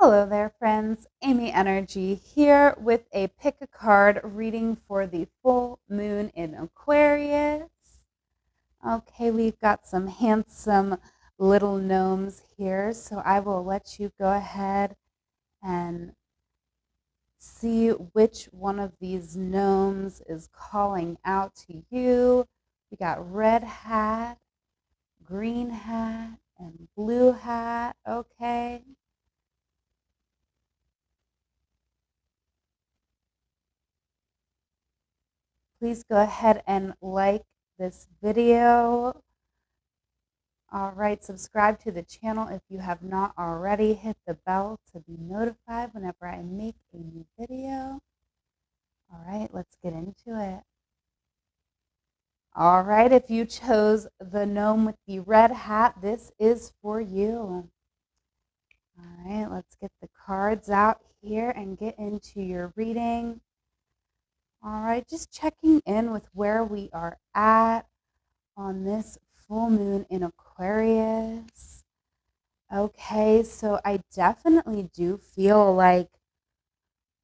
Hello there, friends. Amyenergy here with a pick a card reading for the full moon in Aquarius. Okay, we've got some handsome little gnomes here, so I will let you go ahead and see which one of these gnomes is calling out to you. We got red hat, green hat, and blue hat. Okay. Please go ahead and like this video. All right, subscribe to the channel if you have not already. Hit the bell to be notified whenever I make a new video. All right, let's get into it. All right, if you chose the gnome with the red hat, this is for you. All right, let's get the cards out here and get into your reading. All right, just checking in with where we are at on this full moon in Aquarius. Okay, so I definitely do feel like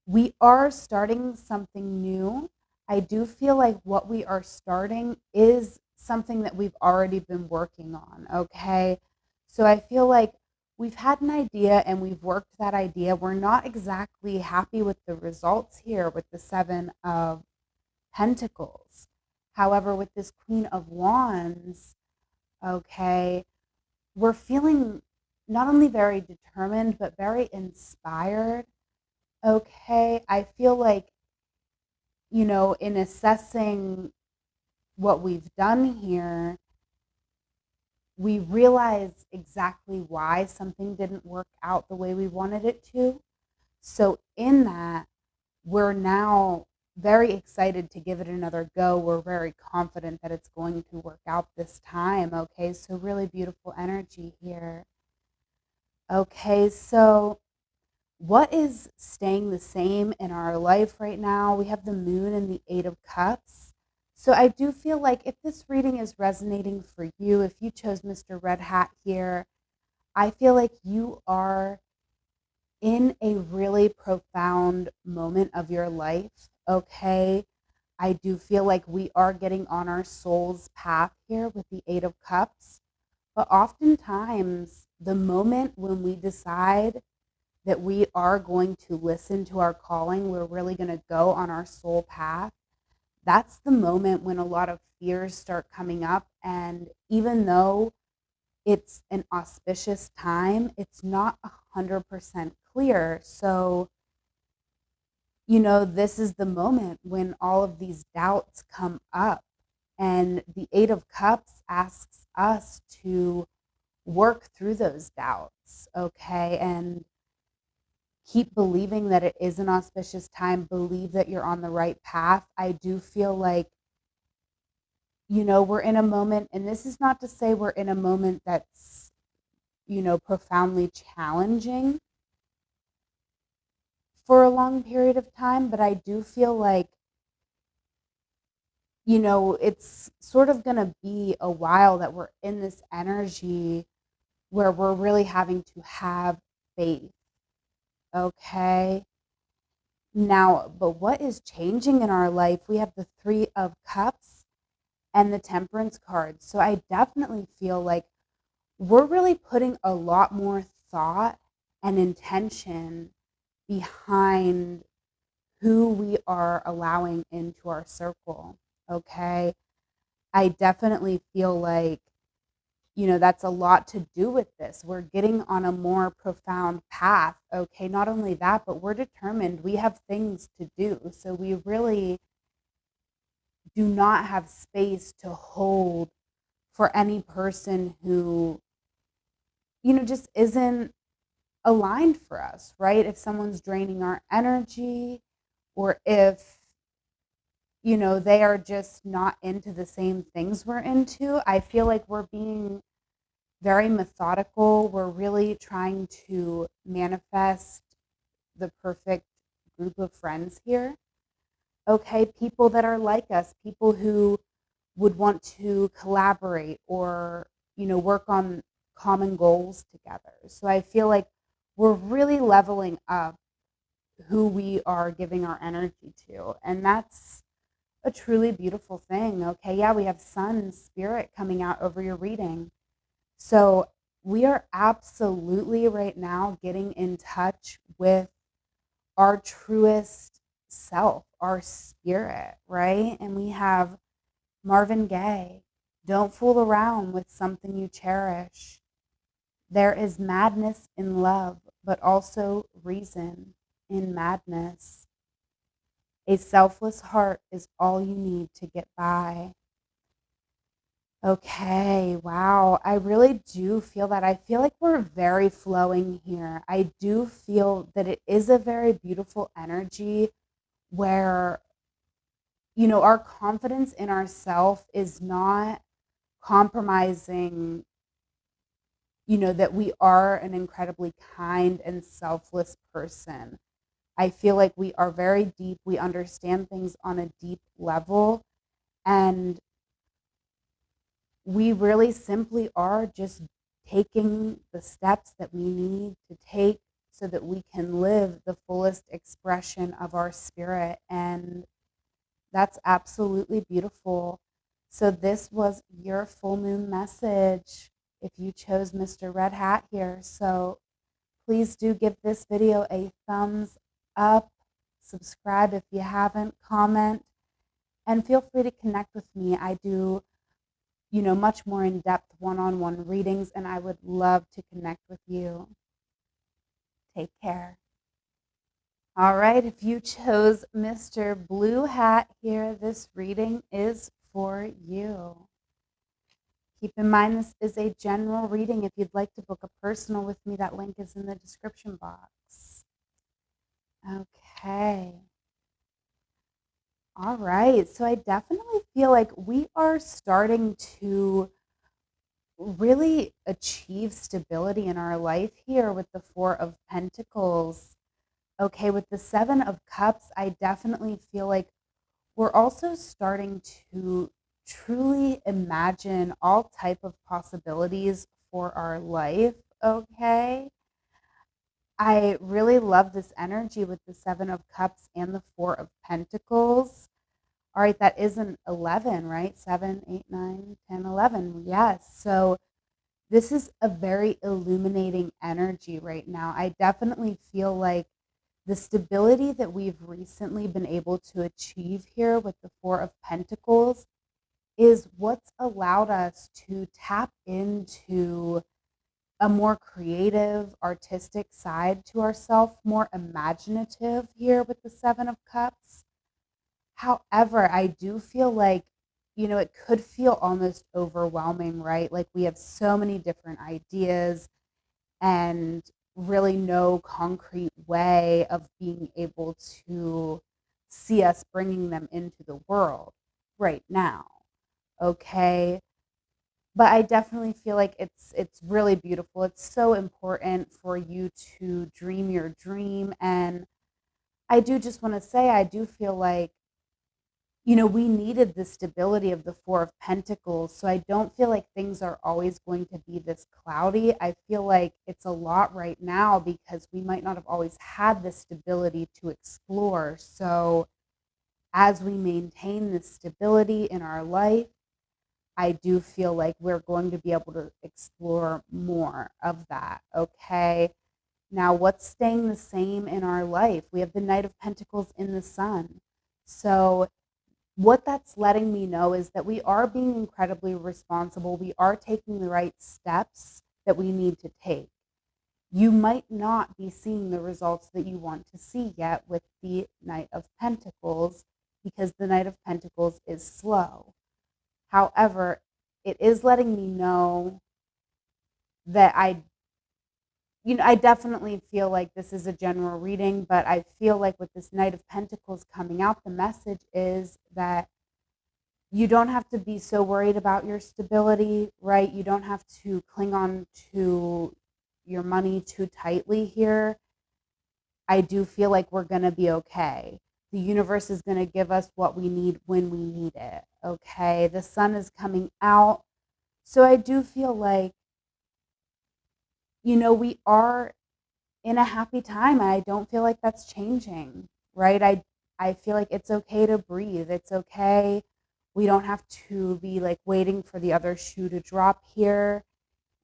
we are starting something new. I do feel like what we are starting is something that we've already been working on, okay? So I feel like we've had an idea and we've worked that idea. We're not exactly happy with the results here with the Seven of Pentacles. However, with this Queen of Wands, okay, we're feeling not only very determined, but very inspired. Okay, I feel like, in assessing what we've done here, we realize exactly why something didn't work out the way we wanted it to. So, in that, we're now very excited to give it another go. We're very confident that it's going to work out this time. Okay, so really beautiful energy here. Okay, so what is staying the same in our life right now? We have the moon and the Eight of Cups. So I do feel like if this reading is resonating for you, if you chose Mr. Red Hat here, I feel like you are in a really profound moment of your life. Okay, I do feel like we are getting on our soul's path here with the Eight of Cups. But oftentimes, the moment when we decide that we are going to listen to our calling, we're really going to go on our soul path, that's the moment when a lot of fears start coming up. And even though it's an auspicious time, it's not 100% clear. So, this is the moment when all of these doubts come up. And the Eight of Cups asks us to work through those doubts, okay? And keep believing that it is an auspicious time. Believe that you're on the right path. I do feel like, we're in a moment, and this is not to say we're in a moment that's, profoundly challenging for a long period of time, but I do feel like, it's sort of going to be a while that we're in this energy where we're really having to have faith. Okay. Now, but what is changing in our life? We have the Three of Cups and the Temperance card. So I definitely feel like we're really putting a lot more thought and intention behind who we are allowing into our circle. Okay. I definitely feel like, that's a lot to do with this. We're getting on a more profound path. Okay. Not only that, but we're determined. We have things to do. So we really do not have space to hold for any person who, just isn't aligned for us, right? If someone's draining our energy, or if, they are just not into the same things we're into, I feel like we're being very methodical. We're really trying to manifest the perfect group of friends here. Okay, people that are like us, people who would want to collaborate or, work on common goals together. So I feel like we're really leveling up who we are giving our energy to. And that's a truly beautiful thing. Okay, yeah, we have sun spirit coming out over your reading. So we are absolutely right now getting in touch with our truest self, our spirit, right? And we have Marvin Gaye, don't fool around with something you cherish. There is madness in love, but also reason in madness. A selfless heart is all you need to get by. Okay, wow. I really do feel that. I feel like we're very flowing here. I do feel that it is a very beautiful energy where, our confidence in ourselves is not compromising, that we are an incredibly kind and selfless person. I feel like we are very deep. We understand things on a deep level. And we really simply are just taking the steps that we need to take so that we can live the fullest expression of our spirit. And that's absolutely beautiful. So, this was your full moon message if you chose Mr. Red Hat here. So, please do give this video a thumbs up, subscribe if you haven't, comment, and feel free to connect with me. I do much more in-depth one-on-one readings, and I would love to connect with you. Take care. All right, if you chose Mr. Blue Hat here, this reading is for you. Keep in mind, this is a general reading. If you'd like to book a personal with me, that link is in the description box. Okay. All right, so I definitely feel like we are starting to really achieve stability in our life here with the Four of Pentacles. Okay, with the Seven of Cups, I definitely feel like we're also starting to truly imagine all type of possibilities for our life. Okay, I really love this energy with the Seven of Cups and the Four of Pentacles. All right, that is an 11, right? 7, 8, 9, 10, 11. Yes. So this is a very illuminating energy right now. I definitely feel like the stability that we've recently been able to achieve here with the Four of Pentacles is what's allowed us to tap into a more creative, artistic side to ourselves, more imaginative here with the Seven of Cups. However, I do feel like, it could feel almost overwhelming, right? Like we have so many different ideas and really no concrete way of being able to see us bringing them into the world right now. Okay. But I definitely feel like it's really beautiful. It's so important for you to dream your dream. And I do just want to say, I do feel like we needed the stability of the Four of Pentacles. So I don't feel like things are always going to be this cloudy. I feel like it's a lot right now because we might not have always had the stability to explore. So as we maintain this stability in our life, I do feel like we're going to be able to explore more of that. Okay. Now, what's staying the same in our life? We have the Knight of Pentacles in the Sun. So what that's letting me know is that we are being incredibly responsible. We are taking the right steps that we need to take. You might not be seeing the results that you want to see yet with the Knight of Pentacles because the Knight of Pentacles is slow. However, it is letting me know that I definitely feel like this is a general reading, but I feel like with this Knight of Pentacles coming out, the message is that you don't have to be so worried about your stability, right? You don't have to cling on to your money too tightly here. I do feel like we're going to be okay. The universe is going to give us what we need when we need it, okay? The sun is coming out. So I do feel like, we are in a happy time. And I don't feel like that's changing, right? I feel like it's okay to breathe. It's okay. We don't have to be like waiting for the other shoe to drop here.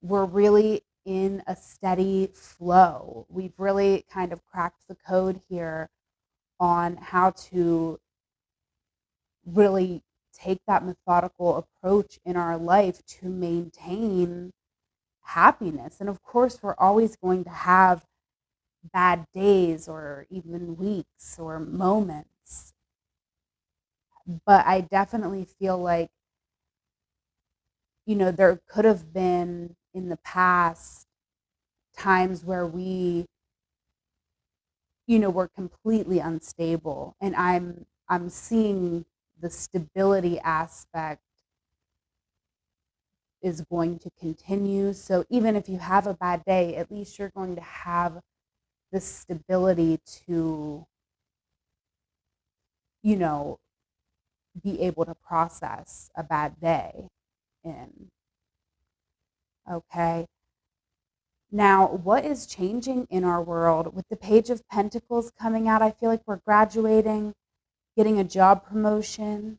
We're really in a steady flow. We've really kind of cracked the code here on how to really take that methodical approach in our life to maintain happiness. And of course, we're always going to have bad days or even weeks or moments. But I definitely feel like, there could have been in the past times where we, were completely unstable. And I'm seeing the stability aspect is going to continue. So even if you have a bad day, at least you're going to have the stability to, you know, be able to process a bad day in. Okay. Now, what is changing in our world with the Page of Pentacles coming out? I feel like we're graduating, getting a job promotion.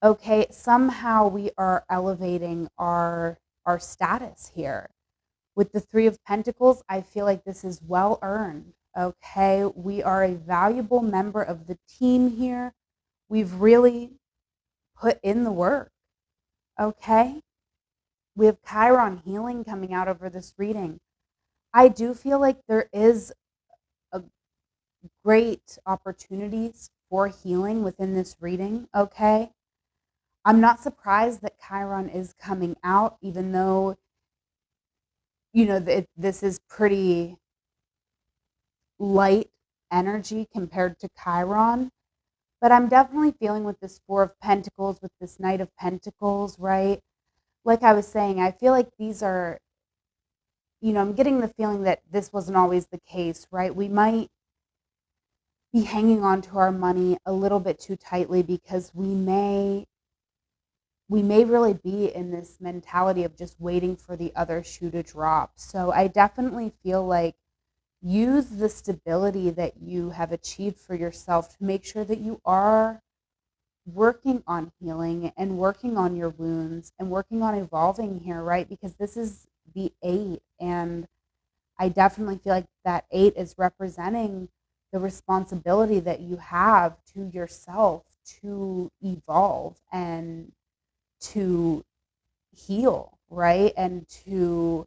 Okay, somehow we are elevating our status here. With the Three of Pentacles, I feel like this is well earned. Okay, we are a valuable member of the team here. We've really put in the work. Okay, we have Chiron healing coming out over this reading. I do feel like there is a great opportunities for healing within this reading. Okay, I'm not surprised that Chiron is coming out, even though, this is pretty light energy compared to Chiron. But I'm definitely feeling with this Four of Pentacles, with this Knight of Pentacles, right? Like I was saying, I feel like these are, I'm getting the feeling that this wasn't always the case, right? We might be hanging on to our money a little bit too tightly because we may really be in this mentality of just waiting for the other shoe to drop. So I definitely feel like use the stability that you have achieved for yourself to make sure that you are working on healing and working on your wounds and working on evolving here, right? Because this is the 8, and I definitely feel like that 8 is representing the responsibility that you have to yourself to evolve and to heal, right? And to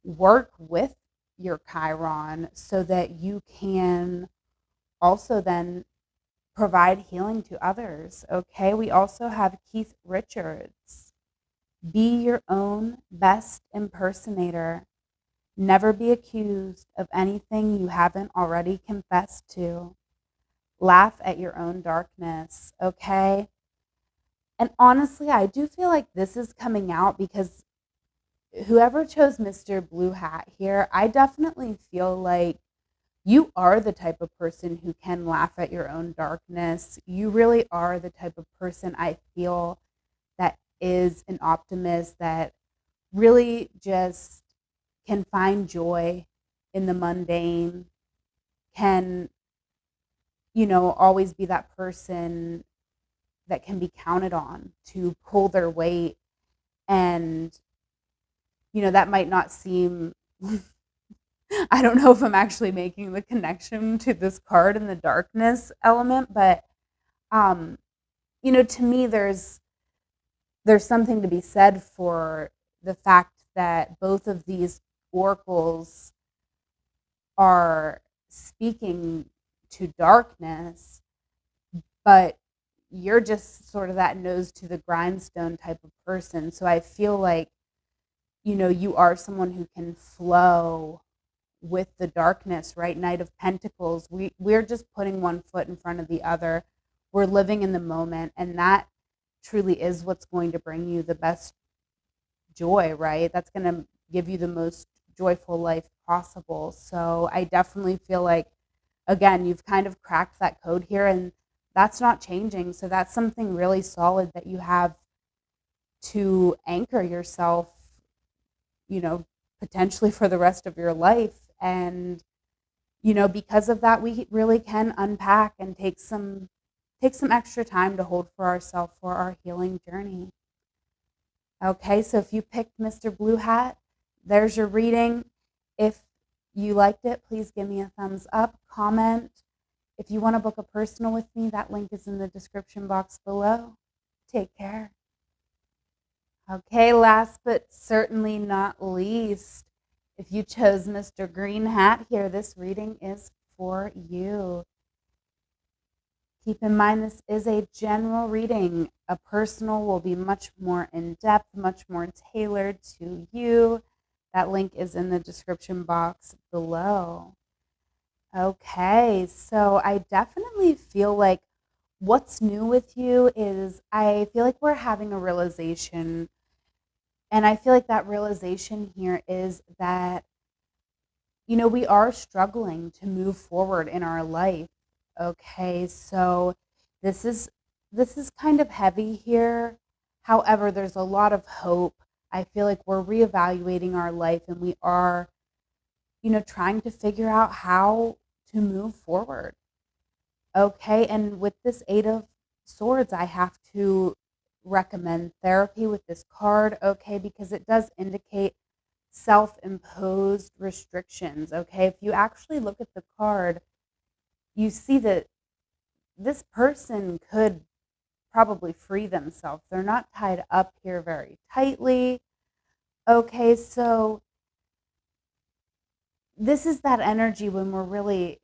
work with your Chiron so that you can also then provide healing to others. Okay, we also have Keith Richards. Be your own best impersonator. Never be accused of anything you haven't already confessed to. Laugh at your own darkness. Okay. And honestly, I do feel like this is coming out because whoever chose Mr. Blue Hat here, I definitely feel like you are the type of person who can laugh at your own darkness. You really are the type of person I feel that is an optimist, that really just can find joy in the mundane, can, always be that person that can be counted on to pull their weight. And, that might not seem I don't know if I'm actually making the connection to this card and the darkness element, but um, to me there's something to be said for the fact that both of these oracles are speaking to darkness, but you're just sort of that nose to the grindstone type of person. So I feel like, you are someone who can flow with the darkness, right? Knight of Pentacles. We're just putting one foot in front of the other. We're living in the moment, and that truly is what's going to bring you the best joy, right? That's going to give you the most joyful life possible. So I definitely feel like, again, you've kind of cracked that code here, and that's not changing. So that's something really solid that you have to anchor yourself, potentially for the rest of your life. And because of that, we really can unpack and take some extra time to hold for ourselves for our healing journey. Okay, so if you picked Mr. Blue Hat, there's your reading. If you liked it, please give me a thumbs up, comment. If you want to book a personal with me, that link is in the description box below. Take care. Okay, last but certainly not least, if you chose Mr. Green Hat here, this reading is for you. Keep in mind, this is a general reading. A personal will be much more in-depth, much more tailored to you. That link is in the description box below. Okay, so I definitely feel like what's new with you is I feel like we're having a realization. And I feel like that realization here is that, we are struggling to move forward in our life. Okay, so this is kind of heavy here. However, there's a lot of hope. I feel like we're reevaluating our life and we are, trying to figure out how to move forward. Okay, and with this Eight of Swords, I have to recommend therapy with this card, okay, because it does indicate self-imposed restrictions, okay? If you actually look at the card, you see that this person could probably free themselves. They're not tied up here very tightly. Okay, so this is that energy when we're really,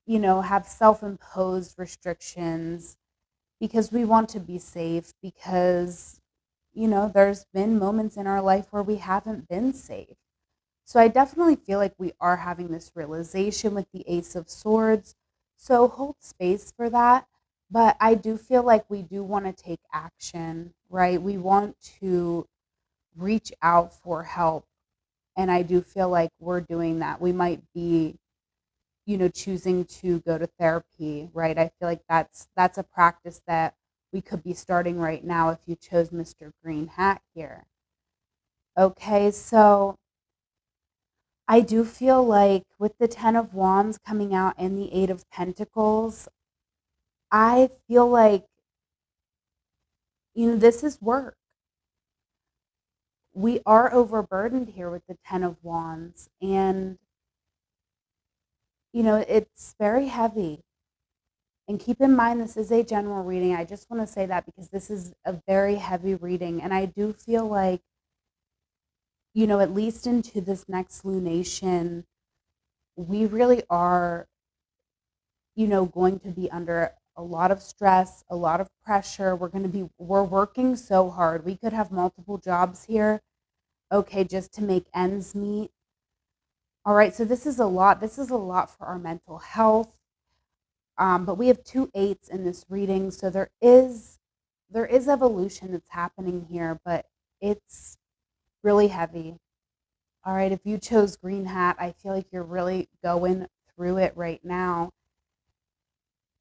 have self-imposed restrictions because we want to be safe, because, there's been moments in our life where we haven't been safe. So I definitely feel like we are having this realization with the Ace of Swords. So hold space for that. But I do feel like we do want to take action, right? We want to reach out for help. And I do feel like we're doing that. We might be, choosing to go to therapy, right? I feel like that's a practice that we could be starting right now if you chose Mr. Green Hat here. Okay, so I do feel like with the Ten of Wands coming out and the Eight of Pentacles, I feel like, this is work. We are overburdened here with the Ten of Wands, and, it's very heavy. And keep in mind, this is a general reading. I just want to say that because this is a very heavy reading. And I do feel like, at least into this next lunation, we really are, going to be under a lot of stress, a lot of pressure. We're working so hard. We could have multiple jobs here, okay, just to make ends meet. All right, so this is a lot. This is a lot for our mental health. But we have 2 8s in this reading, so there is evolution that's happening here, but it's really heavy. All right, if you chose Green Hat, I feel like you're really going through it right now.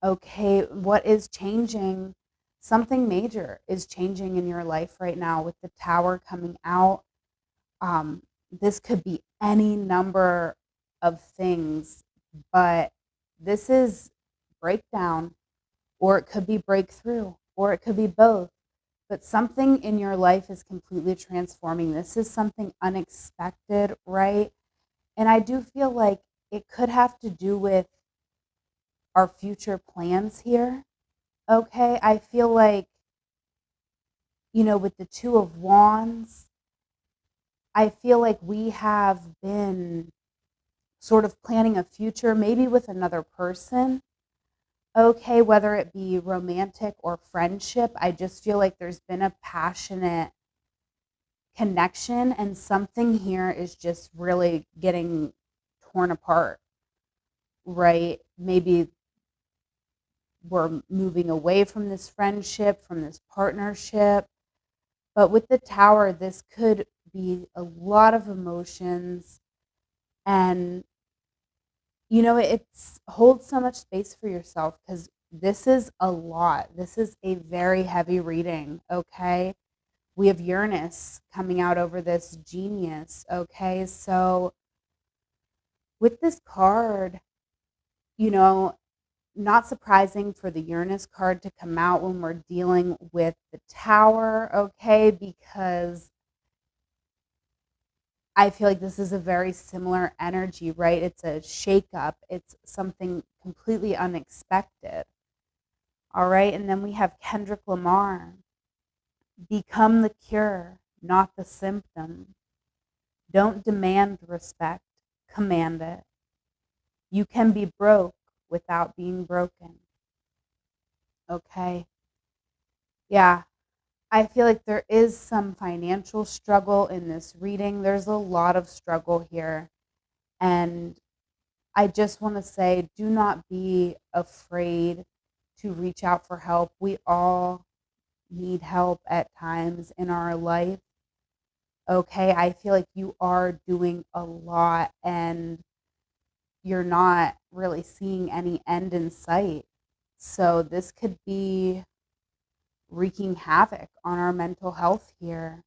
Okay, what is changing? Something major is changing in your life right now with the Tower coming out. This could be any number of things, but this is breakdown, or it could be breakthrough, or it could be both. But something in your life is completely transforming. This is something unexpected, right? And I do feel like it could have to do with our future plans here. Okay, I feel like, with the Two of Wands, I feel like we have been sort of planning a future, maybe with another person. Okay, whether it be romantic or friendship, I just feel like there's been a passionate connection, and something here is just really getting torn apart, right? Maybe we're moving away from this friendship, from this partnership. But with the Tower, this could be a lot of emotions, and it's hold so much space for yourself, because this is a lot. This is a very heavy reading, okay? We have Uranus coming out over this Genius, okay? So with this card, you know, not surprising for the Uranus card to come out when we're dealing with the Tower, okay? Because I feel like this is a very similar energy, right? It's a shakeup. It's something completely unexpected. All right. And then we have Kendrick Lamar. Become the cure, not the symptom. Don't demand respect, command it. You can be broke without being broken. Okay. Yeah. I feel like there is some financial struggle in this reading. There's a lot of struggle here. And I just want to say, do not be afraid to reach out for help. We all need help at times in our life. Okay, I feel like you are doing a lot and you're not really seeing any end in sight. So this could be wreaking havoc on our mental health here.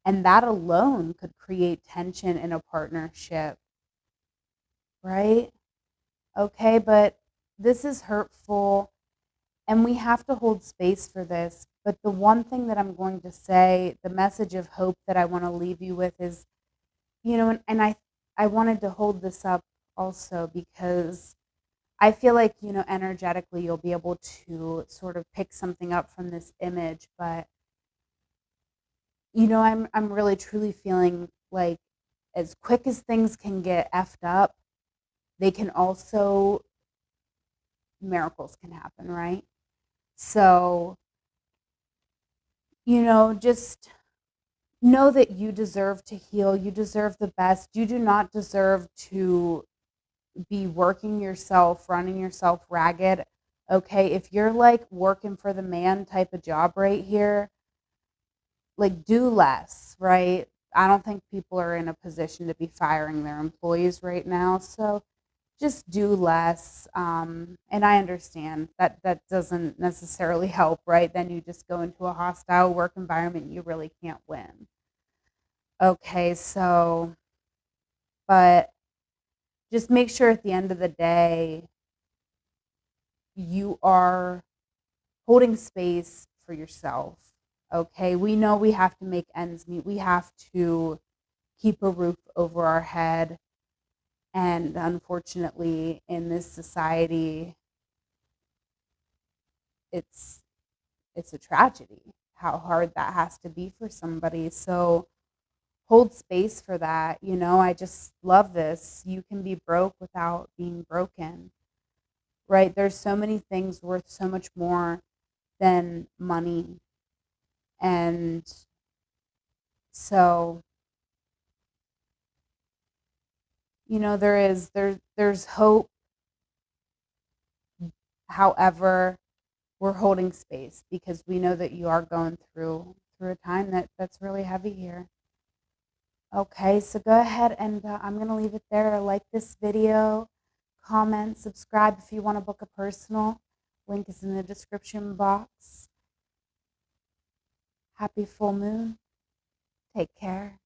And that alone could create tension in a partnership, right? Okay, but this is hurtful and we have to hold space for this. But the one thing that I'm going to say, the message of hope that I want to leave you with is, and I wanted to hold this up also because I feel like, energetically you'll be able to sort of pick something up from this image, but I'm really truly feeling like as quick as things can get effed up, they can also miracles can happen, right? So, just know that you deserve to heal. You deserve the best. You do not deserve to be working yourself, running yourself ragged. Okay, if you're like working for the man type of job right here, like do less, right? I don't think people are in a position to be firing their employees right now. So just do less. And I understand that that doesn't necessarily help, right? Then you just go into a hostile work environment. You really can't win. Okay, so, but just make sure at the end of the day, you are holding space for yourself. Okay, we know we have to make ends meet. We have to keep a roof over our head. And unfortunately, in this society, it's it's a tragedy how hard that has to be for somebody. So hold space for that. I just love this. You can be broke without being broken, right? There's so many things worth so much more than money. And so, there's hope. However, we're holding space because we know that you are going through a time that's really heavy here. Okay, so go ahead and I'm going to leave it there. Like this video, comment, subscribe if you want to book a personal. Link is in the description box. Happy full moon. Take care.